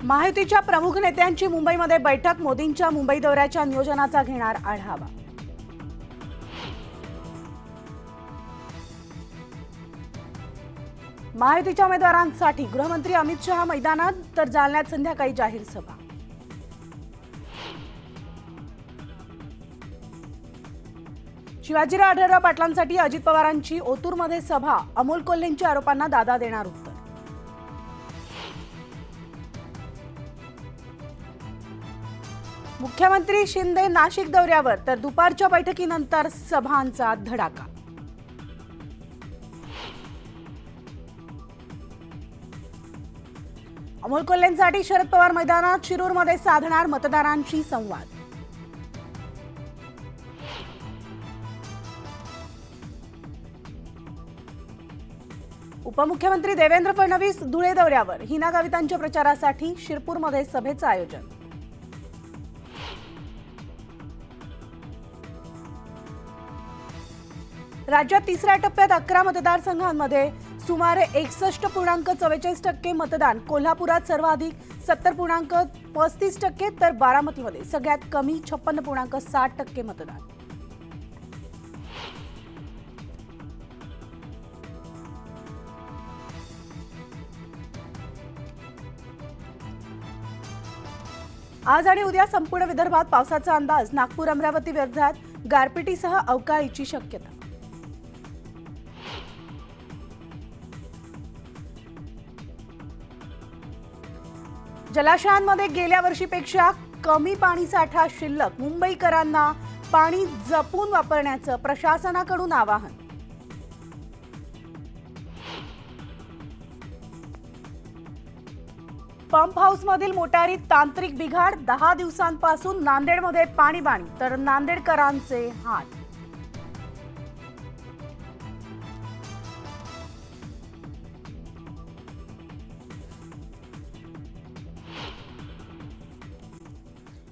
महायुतीच्या प्रमुख नेत्यांची मुंबईमध्ये बैठक, मोदींच्या मुंबई दौऱ्याच्या नियोजनाचा घेणार आढावा। महायुतीच्या उमेदवारांसाठी गृहमंत्री अमित शहा मैदानात, तर जालन्यात संध्याकाळी जाहीर सभा। शिवाजीराव आढळराव पाटलांसाठी अजित पवारांची ओतूरमध्ये सभा, अमोल कोल्हेंच्या आरोपांना दादा देणार उत्तर। मुख्यमंत्री शिंदे नाशिक दौऱ्यावर, तर दुपारच्या बैठकीनंतर सभांचा धडाका। अमोल कोल्हेंसाठी शरद पवार मैदानात, शिरूरमध्ये साधणार मतदारांशी संवाद। उपमुख्यमंत्री देवेंद्र फडणवीस धुळे दौऱ्यावर, हिना गावितांच्या प्रचारासाठी शिरपूरमध्ये सभेचं आयोजन। राज्यात तिसऱ्या टप्प्यात 11 मतदारसंघांमध्ये सुमारे 61.44% मतदान। कोल्हापुरात सर्वाधिक 70.35%, तर बारामतीमध्ये सगळ्यात कमी 56.60% मतदान। आज आणि उद्या संपूर्ण विदर्भात पावसाचा अंदाज। नागपूर, अमरावती विदर्भात गारपिटीसह अवकाळीची शक्यता। जलाशयांमध्ये गेल्या वर्षीपेक्षा कमी पाणीसाठा शिल्लक। मुंबईकरांना पाणी जपून वापरण्याचं प्रशासनाकडून आवाहन। पंप हाऊसमधील मोटारीत तांत्रिक बिघाड, 10 दिवसांपासून नांदेडमध्ये पाणीबाणी, तर नांदेडकरांचे हात।